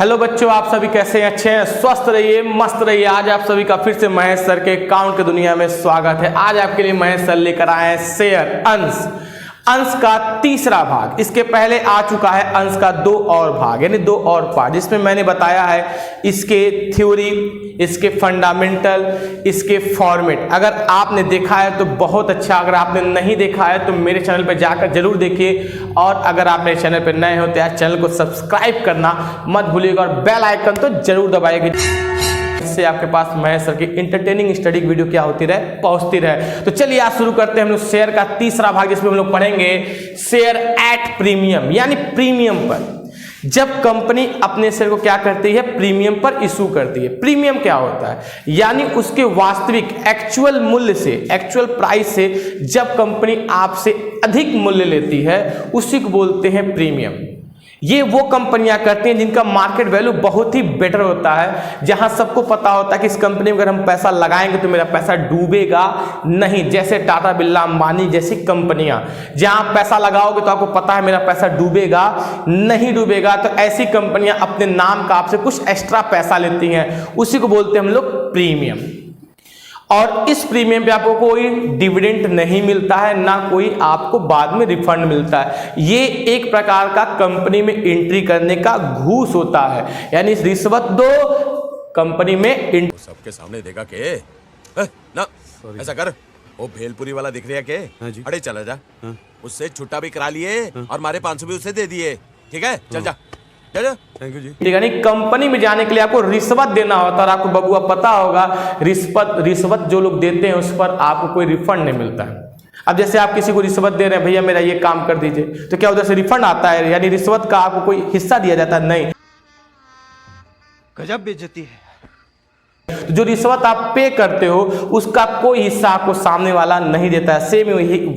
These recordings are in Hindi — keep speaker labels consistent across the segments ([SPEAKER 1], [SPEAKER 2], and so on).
[SPEAKER 1] हेलो बच्चों, आप सभी कैसे हैं? अच्छे हैं? स्वस्थ रहिए, मस्त रहिए। आज आप सभी का फिर से महेश सर के अकाउंट की दुनिया में स्वागत है। आज आपके लिए महेश सर लेकर आए हैं शेयर अंश का तीसरा भाग। इसके पहले आ चुका है अंश का 2 और भाग, यानी 2 और पार्ट, जिसमें मैंने बताया है इसके थ्योरी, इसके फंडामेंटल, इसके फॉर्मेट। अगर आपने देखा है तो बहुत अच्छा, अगर आपने नहीं देखा है तो मेरे चैनल पर जाकर जरूर देखिए। और अगर आप मेरे चैनल पर नए हो तो यार चैनल को सब्सक्राइब करना मत भूलिएगा और बेल आइकन तो जरूर दबाइएगा, इससे आपके पास महेश सर की इंटरटेनिंग स्टडी वीडियो क्या होती रहे, पहुंचती रहे। तो चलिए आज शुरू करते हैं हम लोग शेयर का तीसरा भाग, जिसमें हम लोग पढ़ेंगे शेयर एट प्रीमियम, यानी प्रीमियम पर। जब कंपनी अपने शेयर को क्या करती है, प्रीमियम पर इशू करती है। प्रीमियम क्या होता है, यानी उसके वास्तविक एक्चुअल मूल्य से, एक्चुअल प्राइस से जब कंपनी आपसे अधिक मूल्य लेती है, उसी को बोलते हैं प्रीमियम। ये वो कंपनियां करती हैं जिनका मार्केट वैल्यू बहुत ही बेटर होता है, जहां सबको पता होता है कि इस कंपनी में अगर हम पैसा लगाएंगे तो मेरा पैसा डूबेगा नहीं। जैसे टाटा बिरला अंबानी जैसी कंपनियां, जहां आप पैसा लगाओगे तो आपको पता है मेरा पैसा डूबेगा नहीं डूबेगा, तो ऐसी कंपनियां अपने नाम का आपसे कुछ एक्स्ट्रा पैसा लेती हैं, उसी को बोलते हैं हम लोग प्रीमियम। और इस प्रीमियम पे आपको कोई डिविडेंड नहीं मिलता है, ना कोई आपको बाद में रिफंड मिलता है। ये एक प्रकार का कंपनी में एंट्री करने का घूस होता है, यानी रिश्वत दो कंपनी में
[SPEAKER 2] सबके सामने देगा के ना ऐसा कर, वो भेलपुरी वाला दिख रहा है के? हाँ जी। अरे चला जा, हाँ। उससे छुट्टा भी करा लिए, हाँ। और हमारे 500 भी उसे दे दिए, ठीक है? चल जा। थैंक यू जी।
[SPEAKER 1] ठीक है, नहीं कंपनी में जाने के लिए आपको रिश्वत देना होता है, और आपको बबुआ पता होगा रिश्वत जो लोग देते हैं उस पर आपको कोई रिफंड नहीं मिलता है। अब जैसे आप किसी को रिश्वत दे रहे हैं, भैया मेरा ये काम कर दीजिए, तो क्या उधर से रिफंड आता है, यानी रिश्वत का आपको कोई हिस्सा दिया जाता है? नहीं।
[SPEAKER 3] गजब बेइज्जती है।
[SPEAKER 1] तो जो रिश्वत आप पे करते हो उसका कोई हिस्सा आपको सामने वाला नहीं देता है। सेम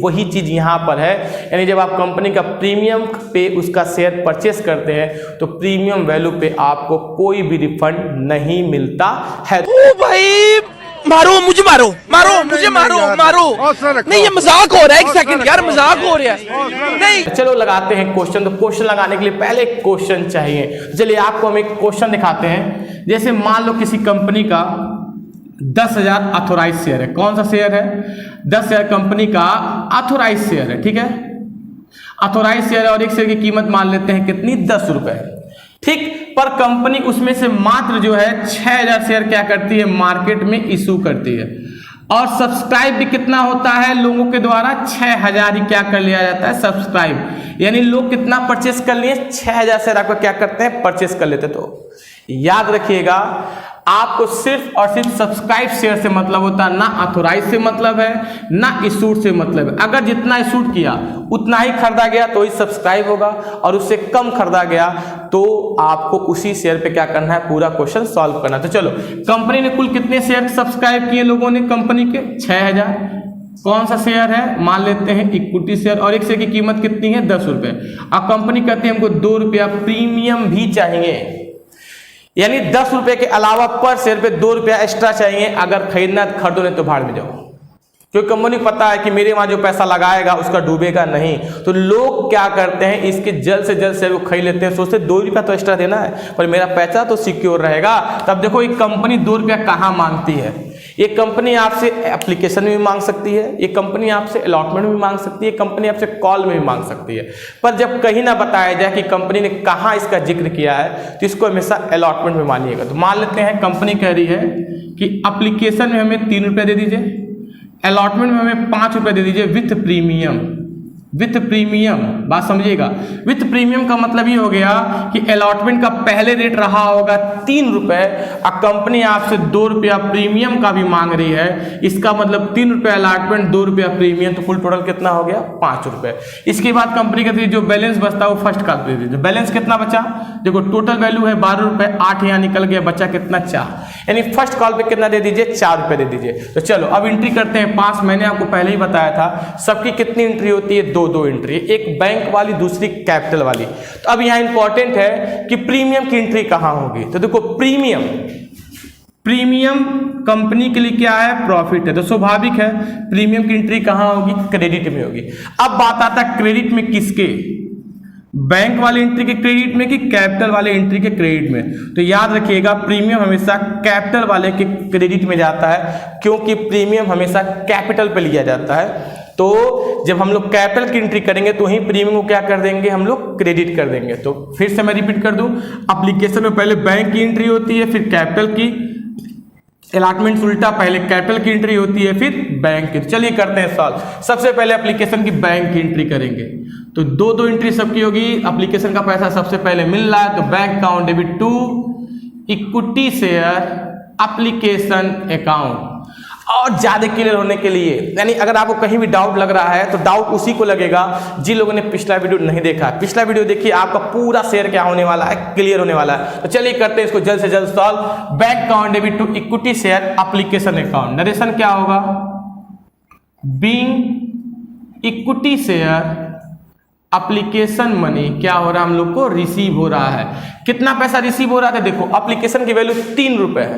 [SPEAKER 1] वही चीज यहाँ पर है, यानी जब आप कंपनी का प्रीमियम पे उसका शेयर परचेस करते हैं तो प्रीमियम वैल्यू पे आपको कोई भी रिफंड नहीं मिलता है।
[SPEAKER 4] ओ भाई मारो मुझे, मारो मुझे, मारो नहीं, ये मजाक हो रहा है। एक सेकंड यार, मजाक हो रहा है नहीं।
[SPEAKER 1] चलो लगाते हैं क्वेश्चन। तो क्वेश्चन लगाने के लिए पहले क्वेश्चन चाहिए। चलिए आपको हम एक क्वेश्चन दिखाते हैं। जैसे मान लो किसी कंपनी का 10,000 ऑथोराइज शेयर है। कौन सा शेयर है? 10,000 कंपनी का ऑथोराइज शेयर है, ठीक है? ऑथोराइज शेयर है और एक शेयर की कीमत मान लेते हैं कितनी, 10 रुपए, ठीक। पर कंपनी उसमें से मात्र जो है 6,000 शेयर क्या करती है, मार्केट में इशू करती है। और सब्सक्राइब भी कितना होता है लोगों के द्वारा, 6,000 ही क्या कर लिया जाता है, सब्सक्राइब। यानी लोग कितना परचेस कर लिए, 6,000 शेयर आपको क्या करते हैं, परचेस कर लेते। तो याद रखिएगा, आपको सिर्फ और सिर्फ सब्सक्राइब शेयर से मतलब होता है, ना ऑथोराइज से मतलब है, ना इशूड से मतलब है। अगर जितना इशूड किया उतना ही खरीदा गया तो ही सब्सक्राइब होगा, और उससे कम खरीदा गया तो आपको उसी शेयर पे क्या करना है, पूरा क्वेश्चन सॉल्व करना। तो चलो, कंपनी ने कुल कितने शेयर सब्सक्राइब किए लोगों ने, कंपनी के 6,000। कौन सा शेयर है, मान लेते हैं इक्विटी शेयर, और एक शेयर की कीमत कितनी है, 10 रुपए। अब कंपनी कहती है हमको 2 रुपया प्रीमियम भी चाहिए, यानी 10 रुपए के अलावा पर शेयर पे 2 रुपया एक्स्ट्रा चाहिए। अगर खरीदना खरीदो, नहीं तो भाड़ में जाओ, क्योंकि कंपनी को पता है कि मेरे वहां जो पैसा लगाएगा उसका डूबेगा नहीं। तो लोग क्या करते हैं, इसके जल्द से जल्द शेयर को खरीद लेते हैं, सोचते 2 रुपया तो एक्स्ट्रा देना है पर मेरा पैसा तो सिक्योर रहेगा। तब देखो ये कंपनी 2 रुपया कहाँ मांगती है। ये कंपनी आपसे एप्लीकेशन में भी मांग सकती है, ये कंपनी आपसे अलॉटमेंट में भी मांग सकती है, कंपनी आपसे कॉल में भी मांग सकती है। पर जब कहीं ना बताया जाए कि कंपनी ने कहाँ इसका जिक्र किया है तो इसको हमेशा अलॉटमेंट में मानिएगा। तो मान लेते हैं कंपनी कह रही है कि एप्लीकेशन में हमें 3 रुपये दे दीजिए, अलॉटमेंट में हमें 5 रुपये दे दीजिए विथ प्रीमियम। विथ प्रीमियम, बात समझिएगा। विथ प्रीमियम का मतलब ये हो गया कि अलॉटमेंट का पहले रेट रहा होगा 3 रुपए, और कंपनी आपसे 2 रुपया प्रीमियम का भी मांग रही है। इसका मतलब 3 रुपया अलॉटमेंट, 2 रुपया प्रीमियम, तो फुल टोटल कितना हो गया, 5 रुपए। इसके बाद कंपनी कहती है जो बैलेंस बचता है वो फर्स्ट कॉल पे दीजिए। बैलेंस कितना बचा, देखो टोटल वैल्यू है 12 रुपए, 8 यहाँ निकल गया, बचा कितना, 4, यानी फर्स्ट कॉल पे कितना दे दीजिए, 4 रुपए दे दीजिए। तो चलो अब एंट्री करते हैं 5। मैंने आपको पहले ही बताया था सबकी कितनी एंट्री होती है, दो एंट्री, एक बैंक वाली दूसरी कैपिटल वाली। तो अब यहां इंपॉर्टेंट है कि प्रीमियम की एंट्री कहां होगी। तो देखो प्रीमियम कंपनी के लिए क्या है, प्रॉफिट है, तो स्वाभाविक है प्रीमियम की एंट्री कहां होगी, क्रेडिट में होगी। अब बात आता है क्रेडिट में किसके, बैंक वाली एंट्री के क्रेडिट में कि कैपिटल वाले एंट्री के क्रेडिट में? तो याद रखिएगा प्रीमियम हमेशा कैपिटल वाले के क्रेडिट में जाता है, क्योंकि प्रीमियम हमेशा कैपिटल पे लिया जाता है। तो जब हम लोग कैपिटल की एंट्री करेंगे तो ही प्रीमियम को क्या कर देंगे, हम लोग क्रेडिट कर देंगे। तो फिर से मैं रिपीट कर दूं, एप्लीकेशन में पहले बैंक की एंट्री होती है, फिर कैपिटल की। अलॉटमेंट उल्टा, पहले कैपिटल की एंट्री होती है, फिर बैंक की। चलिए करते हैं सॉल्व। सबसे पहले एप्लीकेशन की बैंक की एंट्री करेंगे, तो दो एंट्री सबकी होगी। एप्लीकेशन का पैसा सबसे पहले मिल रहा है, तो bank account debit to equity share application account. और ज्यादा क्लियर होने के लिए, यानी अगर आपको कहीं भी डाउट लग रहा है तो डाउट उसी को लगेगा जिन लोगों ने पिछला वीडियो नहीं देखा। पिछला वीडियो देखिए, आपका पूरा शेयर क्या होने वाला है, क्लियर होने वाला है। तो चलिए करते हैं इसको जल्द से जल्द solve. Bank account debit to equity share application account. Narration क्या होगा, being equity share application money क्या हो रहा है, हम लोग को रिसीव हो रहा है। कितना पैसा रिसीव हो रहा था, देखो एप्लीकेशन की वैल्यू 3 रुपए है,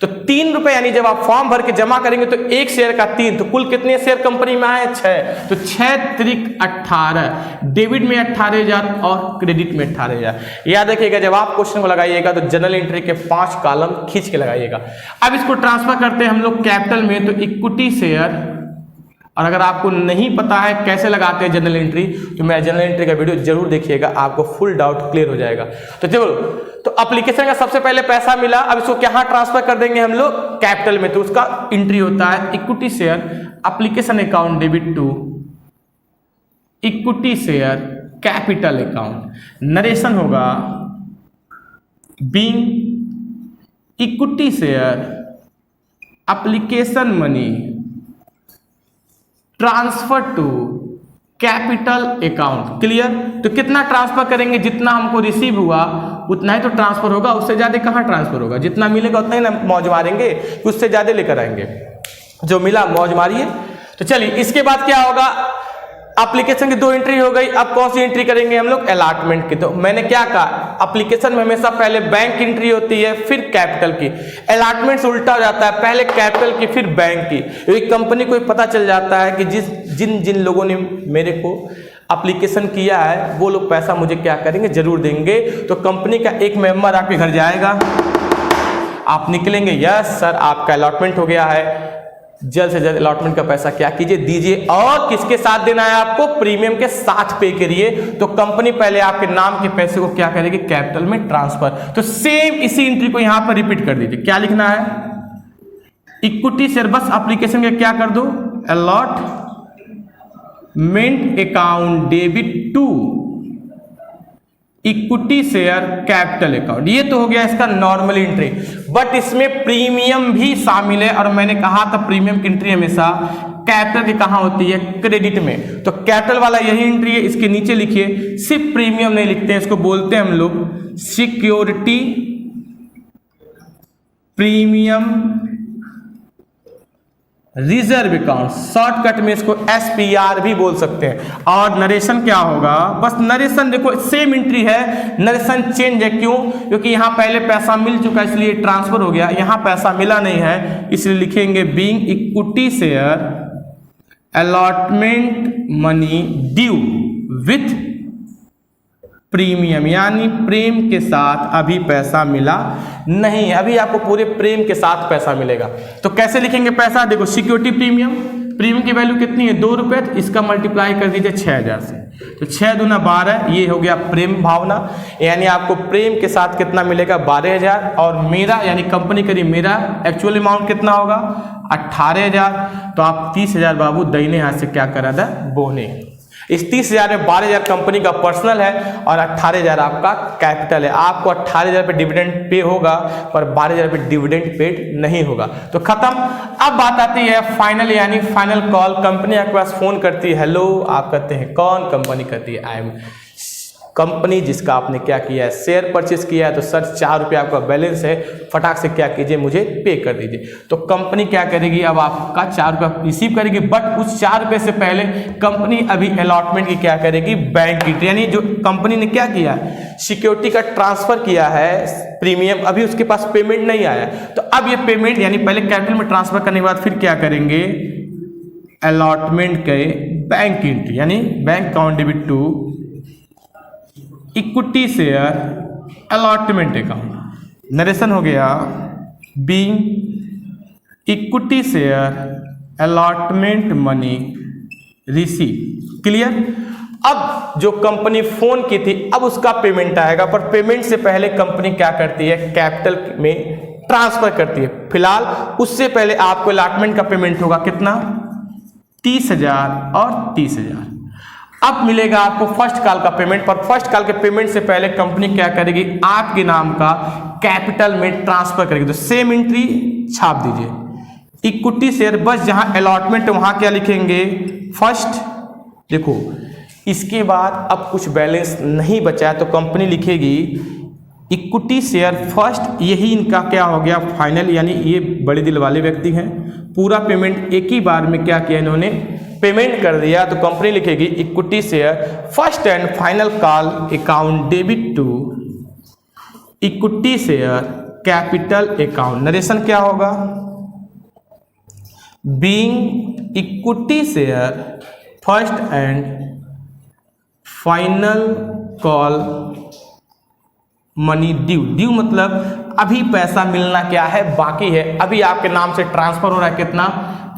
[SPEAKER 1] तो 3 रुपए यानी जब आप फॉर्म भर के जमा करेंगे तो एक शेयर का 3, तो कुल कितने शेयर कंपनी में आए, 6। तो 6 त्रिक 18, डेबिट में 18,000 और क्रेडिट में 18,000। याद रखिएगा जब आप क्वेश्चन को लगाइएगा तो जनरल एंट्री के 5 कॉलम खींच के लगाइएगा। अब इसको ट्रांसफर करते हैं हम लोग कैपिटल में, तो इक्विटी शेयर। और अगर आपको नहीं पता है कैसे लगाते हैं जनरल एंट्री, तो मेरा जनरल एंट्री का वीडियो जरूर देखिएगा, आपको फुल डाउट क्लियर हो जाएगा। तो चलो, तो एप्लीकेशन का सबसे पहले पैसा मिला, अब इसको कहाँ ट्रांसफर कर देंगे हम लोग, कैपिटल में। तो उसका एंट्री होता है equity share application account debit to equity share capital account. Narration होगा being equity share application money transfer to capital account. Clear? तो कितना ट्रांसफर करेंगे, जितना हमको रिसीव हुआ उतना ही तो ट्रांसफर होगा, उससे ज्यादा कहाँ ट्रांसफर होगा। जितना मिलेगा उतना ही ना मौज मारेंगे, उससे ज्यादा लेकर आएंगे। जो मिला मौज मारिए। तो चलिए इसके बाद क्या होगा, एप्लीकेशन की 2 एंट्री हो गई। अब कौन सी एंट्री करेंगे हम लोग, अलॉटमेंट की। तो मैंने क्या कहा, एप्लीकेशन में हमेशा पहले बैंक की एंट्री होती है, फिर कैपिटल की। अलॉटमेंट उल्टा हो जाता है, पहले कैपिटल की फिर बैंक की। क्योंकि कंपनी को पता चल जाता है कि जिन लोगों ने मेरे को एप्लीकेशन किया है वो लोग पैसा मुझे क्या करेंगे, जरूर देंगे। तो कंपनी का एक मेंबर आपके घर जाएगा, आप निकलेंगे, यस सर आपका अलॉटमेंट हो गया है, जल्द से जल्द अलॉटमेंट का पैसा क्या कीजिए, दीजिए। और किसके साथ देना है आपको, प्रीमियम के साथ पे करिए। तो कंपनी पहले आपके नाम के पैसे को क्या करेगी, कैपिटल में ट्रांसफर। तो सेम इसी एंट्री को यहां पर रिपीट कर दीजिए। क्या लिखना है, इक्विटी शेयर, बस एप्लीकेशन के क्या कर दो, allotment account debit to equity share capital account. ये तो हो गया इसका नॉर्मल एंट्री, बट इसमें प्रीमियम भी शामिल है। और मैंने कहा था प्रीमियम की एंट्री हमेशा कैपिटल की कहां होती है, क्रेडिट में। तो कैपिटल वाला यही एंट्री है, इसके नीचे लिखिए, सिर्फ प्रीमियम नहीं लिखते हैं, इसको बोलते हैं हम लोग security premium reserve account. Shortcut में इसको SPR भी बोल सकते हैं। और नरेशन क्या होगा, बस नरेशन देखो सेम एंट्री है, नरेशन चेंज है। क्यों, क्योंकि यहां पहले पैसा मिल चुका है इसलिए ट्रांसफर हो गया, यहां पैसा मिला नहीं है इसलिए लिखेंगे being equity share allotment money due with premium, यानी प्रेम के साथ अभी पैसा मिला नहीं है, अभी आपको पूरे प्रेम के साथ पैसा मिलेगा। तो कैसे लिखेंगे पैसा, देखो सिक्योरिटी प्रीमियम, प्रीमियम की वैल्यू कितनी है, 2 रुपए, तो इसका मल्टीप्लाई कर दीजिए 6000 से। तो 6 दूना 12, ये हो गया प्रेम भावना, यानी आपको प्रेम के साथ कितना मिलेगा, 12,000। और मेरा यानी कंपनी करी, मेरा एक्चुअल अमाउंट कितना होगा, 18,000। तो आप 30,000 बाबू दाहिने हाथ से क्या करा था, बोने। इस 30,000 में 12,000 कंपनी का पर्सनल है और 18,000 आपका कैपिटल है। आपको 18,000 पे डिविडेंड पे होगा पर 12,000 पे डिविडेंड पेड नहीं होगा। तो खत्म। अब बात आती है फाइनल, यानी फाइनल कॉल। कंपनी आपके पास फोन करती है, हेलो, आप कहते हैं कौन, कंपनी कहती है आई एम कंपनी जिसका आपने क्या किया है, शेयर परचेस किया है। तो सर 4 रुपये आपका बैलेंस है, फटाक से क्या कीजिए, मुझे पे कर दीजिए। तो कंपनी क्या करेगी, अब आपका 4 रुपये रिसीव करेगी, बट उस 4 रुपये से पहले कंपनी अभी अलॉटमेंट की क्या करेगी, बैंक की, यानी जो कंपनी ने क्या किया, सिक्योरिटी का ट्रांसफर किया है प्रीमियम, अभी उसके पास पेमेंट नहीं आया। तो अब ये पेमेंट यानी पहले कैपिटल में ट्रांसफर करने के बाद फिर क्या करेंगे, अलॉटमेंट के बैंक की एंट्री, यानी bank account debit to equity share allotment account. Narration हो गया being equity share allotment money receive. Clear. अब जो कंपनी फोन की थी अब उसका पेमेंट आएगा, पर पेमेंट से पहले कंपनी क्या करती है, कैपिटल में ट्रांसफर करती है। फिलहाल उससे पहले आपको अलॉटमेंट का पेमेंट होगा कितना, 30,000 और 30,000। अब मिलेगा आपको फर्स्ट कॉल का पेमेंट, पर फर्स्ट कॉल के पेमेंट से पहले कंपनी क्या करेगी, आपके नाम का कैपिटल में ट्रांसफर करेगी। तो सेम एंट्री छाप दीजिए, इक्विटी शेयर, बस जहां अलॉटमेंट वहां क्या लिखेंगे फर्स्ट। देखो इसके बाद अब कुछ बैलेंस नहीं बचा है तो कंपनी लिखेगी इक्विटी शेयर फर्स्ट, यही इनका क्या हो गया फाइनल, यानी ये बड़े दिल वाले व्यक्ति हैं, पूरा पेमेंट एक ही बार में क्या किया इन्होंने पेमेंट कर दिया। तो कंपनी लिखेगी equity share first and final call account debit to equity share capital account. Narration क्या होगा, being equity share first and final call money due. Due मतलब अभी पैसा मिलना क्या है बाकी है, अभी आपके नाम से ट्रांसफर हो रहा है कितना,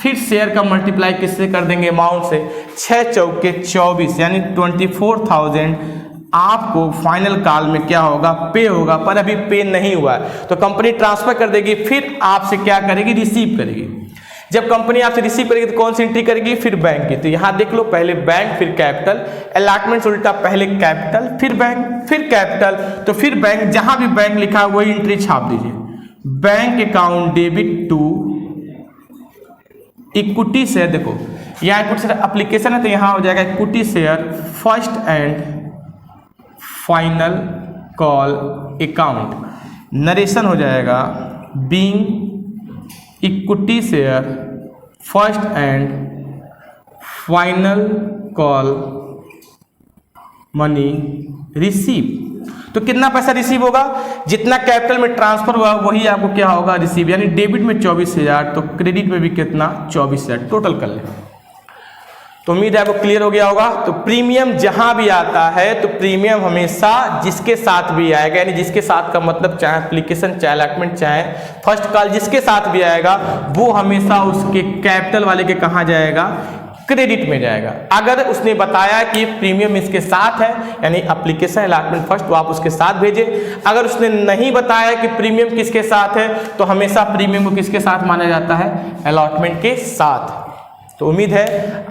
[SPEAKER 1] फिर शेयर का मल्टीप्लाई किससे कर देंगे अमाउंट से, 6 चौके 24 यानी 24,000 आपको फाइनल कॉल में क्या होगा पे होगा, पर अभी पे नहीं हुआ है तो कंपनी ट्रांसफर कर देगी, फिर आपसे क्या करेगी रिसीव करेगी। जब कंपनी आपसे रिसीव करेगी तो कौन सी एंट्री करेगी, फिर बैंक की। तो यहां देख लो पहले बैंक फिर कैपिटल, अलॉटमेंट उल्टा, पहले कैपिटल फिर बैंक फिर कैपिटल, तो फिर बैंक, जहां भी बैंक लिखा है वही एंट्री छाप दीजिए, bank account debit to equity share. देखो यहाँ इक्विटी शेयर एप्लीकेशन है तो यहाँ हो जाएगा equity share first and final call account. Narration हो जाएगा being equity share first and final call money receive. तो कितना पैसा रिसीव होगा, जितना कैपिटल में ट्रांसफर हुआ वही आपको क्या होगा रिसीव, यानी डेबिट में 24,000 तो क्रेडिट में भी कितना 24,000 टोटल कर ले। तो उम्मीद है आपको क्लियर हो गया होगा। तो प्रीमियम जहां भी आता है तो प्रीमियम हमेशा जिसके साथ भी आएगा, यानी जिसके साथ का मतलब चाहे एप्लीकेशन चाहे अलॉटमेंट चाहे फर्स्ट कॉल जिसके साथ भी आएगा वो हमेशा उसके कैपिटल वाले के कहाँ जाएगा, क्रेडिट में जाएगा। अगर उसने बताया कि प्रीमियम इसके साथ है यानी एप्लीकेशन अलॉटमेंट फर्स्ट, तो आप उसके साथ भेजें। अगर उसने नहीं बताया कि प्रीमियम किसके साथ है तो हमेशा प्रीमियम को किसके साथ माना जाता है, अलॉटमेंट के साथ। तो उम्मीद है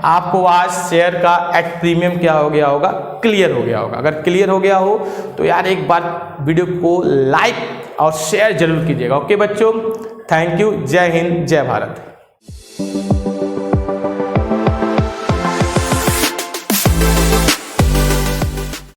[SPEAKER 1] आपको आज शेयर का एट प्रीमियम क्या हो गया होगा, क्लियर हो गया होगा। अगर क्लियर हो गया हो तो यार एक बार वीडियो को लाइक और शेयर जरूर कीजिएगा। ओके बच्चों, थैंक यू, जय हिंद जय भारत।